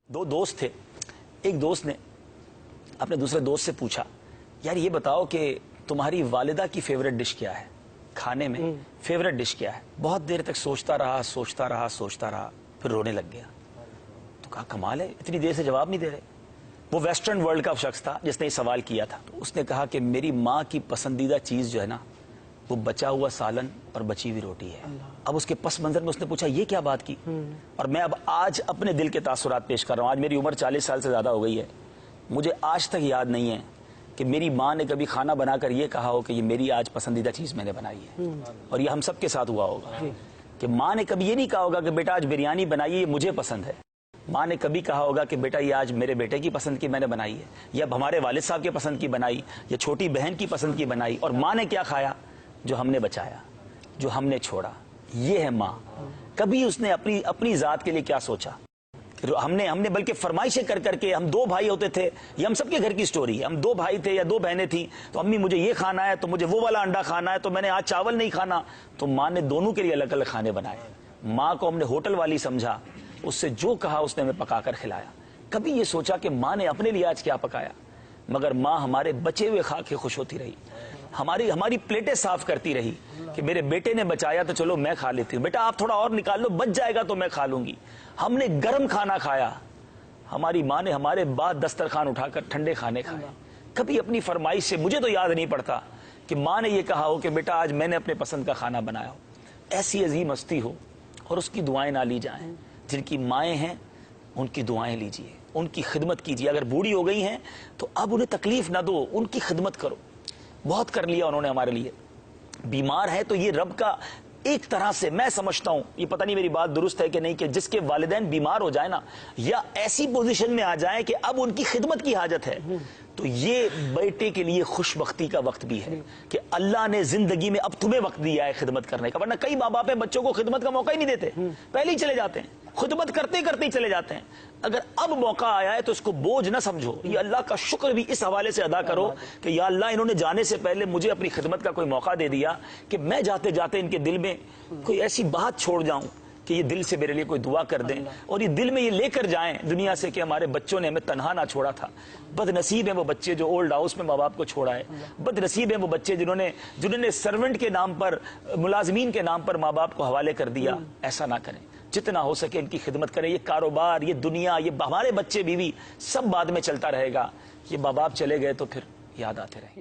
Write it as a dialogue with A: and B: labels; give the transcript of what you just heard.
A: दो दोस्त थे। एक दोस्त ने अपने दूसरे दोस्त से पूछा, यार ये बताओ कि तुम्हारी वालिदा की फेवरेट डिश क्या है, खाने में फेवरेट डिश क्या है। बहुत देर तक सोचता रहा, फिर रोने लग गया। तो कहा कमाल है, इतनी देर से जवाब नहीं दे रहे। वो वेस्टर्न वर्ल्ड का शख्स था जिसने ये सवाल किया था। तो उसने कहा कि मेरी माँ की पसंदीदा चीज जो है ना, वो बचा हुआ सालन और बची हुई रोटी है। अब उसके पस मंजर में उसने पूछा ये क्या बात की। और मैं अब आज अपने दिल के तासुरात पेश कर रहा हूँ। आज मेरी उम्र 40 साल से ज्यादा हो गई है। मुझे आज तक याद नहीं है कि मेरी माँ ने कभी खाना बनाकर ये कहा हो कि ये मेरी आज पसंदीदा चीज मैंने बनाई है। और ये हम सबके साथ हुआ होगा कि माँ ने कभी ये नहीं कहा होगा कि बेटा आज बिरयानी बनाई है, ये मुझे पसंद है। माँ ने कभी कहा होगा कि बेटा ये आज मेरे बेटे की पसंद की मैंने बनाई है, या हमारे वालिद साहब के पसंद की बनाई, या छोटी बहन की पसंद की बनाई। और माँ ने क्या खाया? जो हमने बचाया, जो हमने छोड़ा। ये है माँ। कभी उसने अपनी जात के लिए क्या सोचा? हमने बल्कि फरमाइशें कर करके, हम दो भाई होते थे, ये हम सबके घर की स्टोरी है। हम दो भाई थे या दो बहनें थी, तो अम्मी मुझे ये खाना है, तो मुझे वो वाला अंडा खाना है, तो मैंने आज चावल नहीं खाना। तो माँ ने दोनों के लिए अलग अलग खाने बनाए। माँ को हमने होटल वाली समझा, उससे जो कहा उसने हमें पकाकर खिलाया। कभी ये सोचा कि माँ ने अपने लिए आज क्या पकाया? मगर माँ हमारे बचे हुए खा के खुश होती रही, हमारी प्लेटें साफ करती रही कि मेरे बेटे ने बचाया तो चलो मैं खा लेती हूँ, बेटा आप थोड़ा और निकाल लो, बच जाएगा तो मैं खा लूंगी। हमने गर्म खाना खाया, हमारी माँ ने हमारे बाद दस्तरखान उठाकर ठंडे खाने खाए। कभी अपनी फरमाइश से, मुझे तो याद नहीं पड़ता कि माँ ने यह कहा हो कि बेटा आज मैंने अपने पसंद का खाना बनाया हो। ऐसी अजीम हस्ती हो और उसकी दुआएं ना ली जाएं। जिनकी माएँ हैं उनकी दुआएं लीजिए, उनकी खिदमत कीजिए। अगर बूढ़ी हो गई हैं तो अब उन्हें तकलीफ ना दो, उनकी खिदमत करो। बहुत कर लिया उन्होंने हमारे लिए। बीमार है तो ये रब का एक तरह से, मैं समझता हूं, ये पता नहीं मेरी बात दुरुस्त है कि नहीं, कि जिसके वालिदैन बीमार हो जाए ना, या ऐसी पोजीशन में आ जाए कि अब उनकी खिदमत की हाजत है, तो ये बेटे के लिए खुशबख्ती का वक्त भी है कि अल्लाह ने जिंदगी में अब तुम्हें वक्त दिया है खिदमत करने का। वरना कई माँ बाप बच्चों को खिदमत का मौका ही नहीं देते, पहले ही चले जाते हैं, खुदमत करते करते ही चले जाते हैं। अगर अब मौका आया है तो इसको बोझ ना समझो, ये अल्लाह का शुक्र भी इस हवाले से अदा करो कि या अल्लाह इन्होंने जाने से पहले मुझे अपनी खिदमत का कोई मौका दे दिया कि मैं जाते जाते इनके दिल में कोई ऐसी बात छोड़ जाऊं कि ये दिल से मेरे लिए कोई दुआ कर दें, और ये दिल में ये लेकर जाएं दुनिया से कि हमारे बच्चों ने हमें तन्हा ना छोड़ा था। बदनसीब है वो बच्चे जो ओल्ड हाउस में माँ बाप को छोड़ा है। बदनसीब है वो बच्चे जिन्होंने सर्वेंट के नाम पर, मुलाजमीन के नाम पर माँ बाप को हवाले कर दिया। ऐसा ना करें, जितना हो सके इनकी खिदमत करें। ये कारोबार, ये दुनिया, ये हमारे बच्चे बीवी सब बाद में चलता रहेगा। ये माँ बाप चले गए तो फिर याद आते रहे।